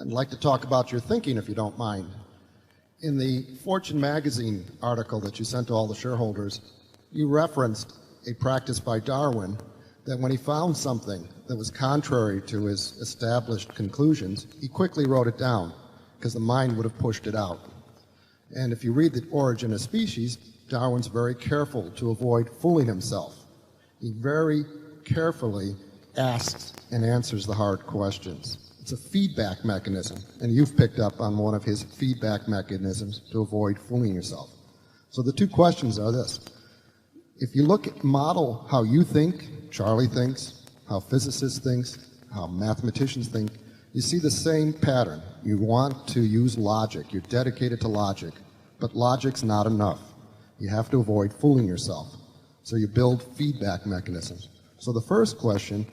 I'd like to talk about your thinking, if you don't mind. In the Fortune magazine article that you sent to all the shareholders, you referenced a practice by Darwin that when he found something that was contrary to his established conclusions, he quickly wrote it down because the mind would have pushed it out. And if you read The Origin of Species, Darwin's very careful to avoid fooling himself. He very carefully asks and answers the hard questions. It's a feedback mechanism, and you've picked up on one of his feedback mechanisms to avoid fooling yourself. So the two questions are this. If you model how you think, Charlie thinks, how physicists think, how mathematicians think, you see the same pattern. You want to use logic. You're dedicated to logic, but logic's not enough. You have to avoid fooling yourself. So you build feedback mechanisms. So the first question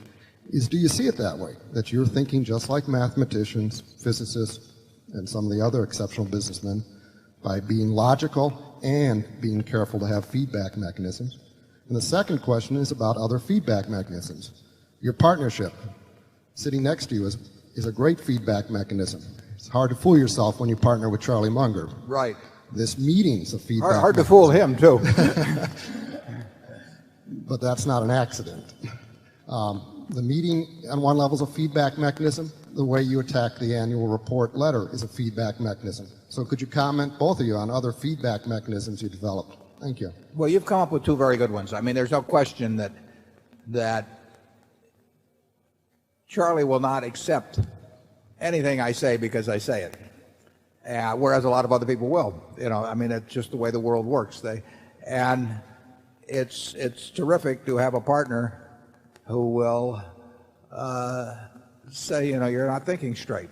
is, do you see it that way? That you're thinking just like mathematicians, physicists, and some of the other exceptional businessmen by being logical and being careful to have feedback mechanisms. And the second question is about other feedback mechanisms. Your partnership, sitting next to you, is a great feedback mechanism. It's hard to fool yourself when you partner with Charlie Munger. Right. This meeting's a feedback Hard to fool him, too. But that's not an accident. The meeting, on one level, is a feedback mechanism. The way you attack the annual report letter is a feedback mechanism. So could you comment, both of you, on other feedback mechanisms you developed? Thank you. Well, you've come up with two very good ones. I mean, there's no question that Charlie will not accept anything I say because I say it, whereas a lot of other people will. I mean, it's just the way the world works. And it's terrific to have a partner who will say, you're not thinking straight.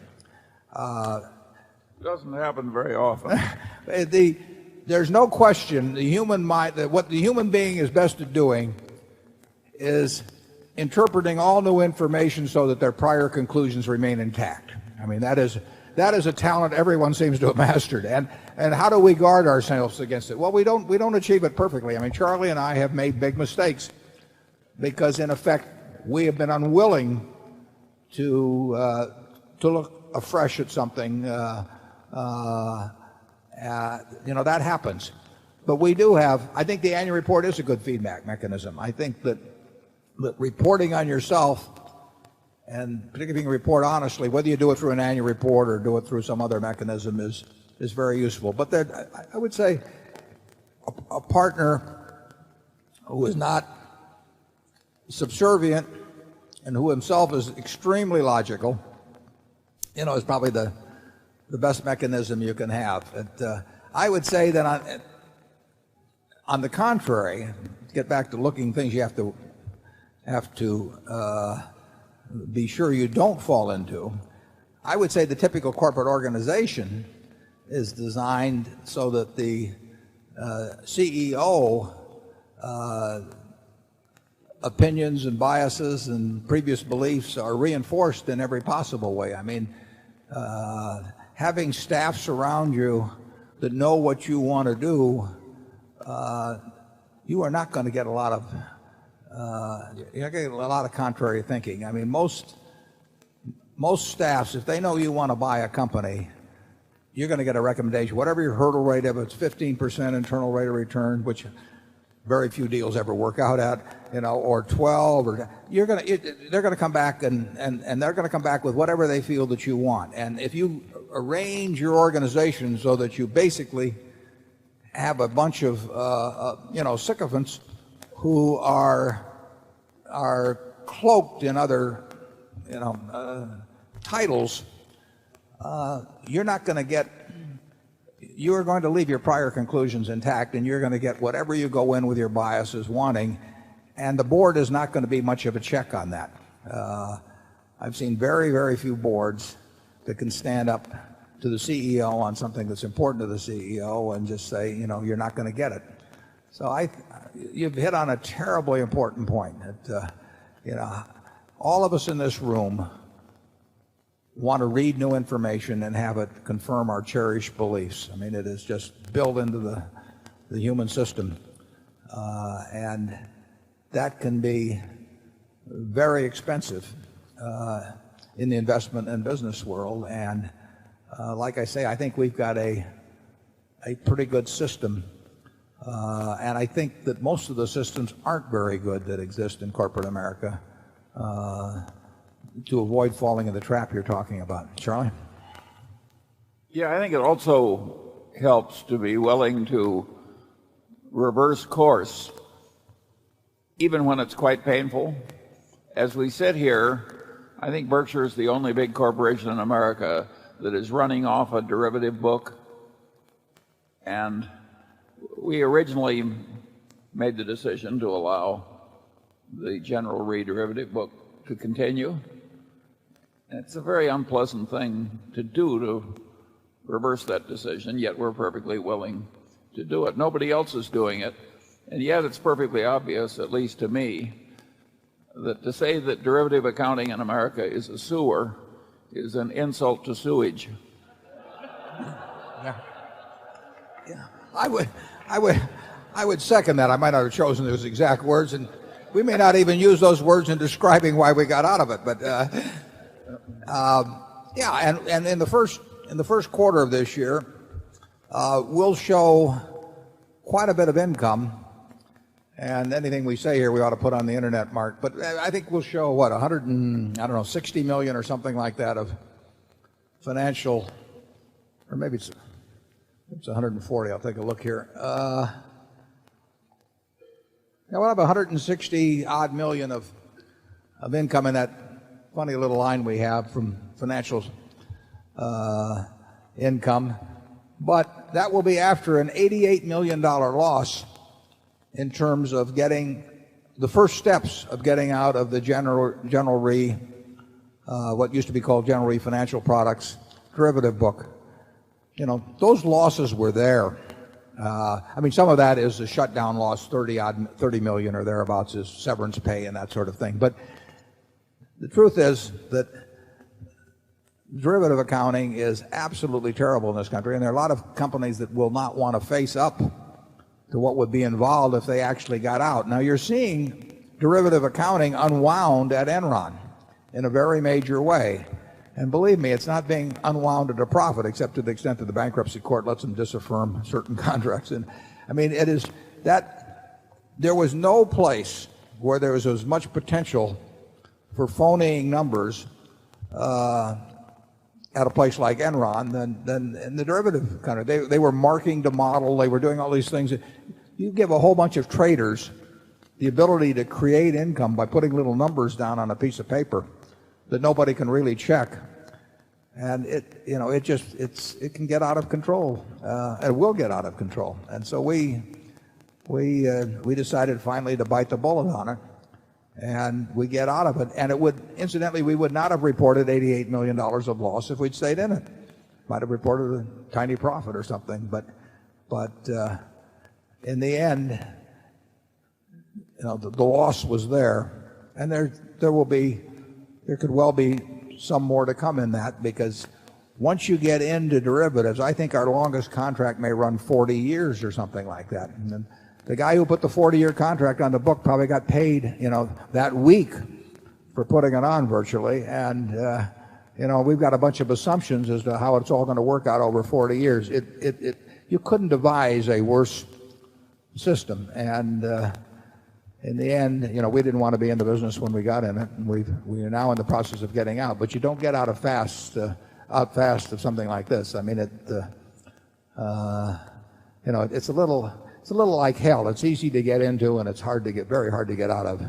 Doesn't happen very often. There's no question the human mind, that what the human being is best at doing is interpreting all new information so that their prior conclusions remain intact. I mean, that is a talent everyone seems to have mastered. And how do we guard ourselves against it? Well, we don't achieve it perfectly. I mean, Charlie and I have made big mistakes because, in effect, we have been unwilling to look afresh at something. That happens. But we do have, I think the annual report is a good feedback mechanism. I think that reporting on yourself, and particularly if you report honestly, whether you do it through an annual report or do it through some other mechanism, is very useful. But I would say a partner who is not subservient and who himself is extremely logical, is probably the best mechanism you can have. I would say that on the contrary, to get back to looking things you have to be sure you don't fall into, I would say the typical corporate organization is designed so that the CEO opinions and biases and previous beliefs are reinforced in every possible way. I mean, having staffs around you that know what you want to do, you are not going to get a lot of you're going to get a lot of contrary thinking. I mean, most staffs, if they know you want to buy a company, you're going to get a recommendation. Whatever your hurdle rate, if it's 15% internal rate of return, which very few deals ever work out at, or 12, or they're going to come back and they're going to come back with whatever they feel that you want. And if you arrange your organization so that you basically have a bunch of sycophants who are cloaked in other titles, you're not going to get. You are going to leave your prior conclusions intact, and you're going to get whatever you go in with your biases wanting, and the board is not going to be much of a check on that. I've seen very, very few boards that can stand up to the CEO on something that's important to the CEO and just say, you're not going to get it. So you've hit on a terribly important point. That, all of us in this room want to read new information and have it confirm our cherished beliefs. I mean, it is just built into the human system. And that can be very expensive. in the investment and business world. And like I say, I think we've got a pretty good system. And I think that most of the systems aren't very good that exist in corporate America to avoid falling in the trap you're talking about. Charlie? Yeah, I think it also helps to be willing to reverse course, even when it's quite painful. As we sit here, I think Berkshire is the only big corporation in America that is running off a derivative book. And we originally made the decision to allow the General Re derivative book to continue. And it's a very unpleasant thing to do, to reverse that decision, yet we're perfectly willing to do it. Nobody else is doing it, and yet it's perfectly obvious, at least to me, that to say that derivative accounting in America is a sewer is an insult to sewage. Yeah. Yeah. I would second that. I might not have chosen those exact words, and we may not even use those words in describing why we got out of it. But yeah, and in the first quarter of this year, we'll show quite a bit of income. And anything we say here, we ought to put on the internet, Mark. But I think we'll show what, 60 million or something like that of financial, or maybe it's 140. I'll take a look here. Now we'll have 160 odd million of income in that funny little line we have from financial income, but that will be after an $88 million loss in terms of getting the first steps of getting out of the General Re, what used to be called General Re Financial Products derivative book. You know, those losses were there. I mean, some of that is a shutdown loss, 30 million or thereabouts is severance pay and that sort of thing. But the truth is that derivative accounting is absolutely terrible in this country, and there are a lot of companies that will not want to face up to what would be involved if they actually got out. Now you're seeing derivative accounting unwound at Enron in a very major way. And believe me, it's not being unwound at a profit, except to the extent that the bankruptcy court lets them disaffirm certain contracts. And I mean, it is that there was no place where there was as much potential for phoning numbers at a place like Enron than in the derivative country. They were marking to model. They were doing all these things. You give a whole bunch of traders the ability to create income by putting little numbers down on a piece of paper that nobody can really check, and it can get out of control. It will get out of control. And so we decided finally to bite the bullet on it, and we get out of it. And it would, incidentally, we would not have reported $88 million of loss if we'd stayed in it. Might have reported a tiny profit or something, but in the end, the loss was there, and there could well be some more to come in that, because once you get into derivatives, I think our longest contract may run 40 years or something like that. And then the guy who put the 40-year contract on the book probably got paid, that week for putting it on virtually. And, we've got a bunch of assumptions as to how it's all going to work out over 40 years. You couldn't devise a worse system. And in the end, we didn't want to be in the business when we got in it, and we are now in the process of getting out. But you don't get out fast of something like this. I mean, it's a little like hell. It's easy to get into, and it's very hard to get out of.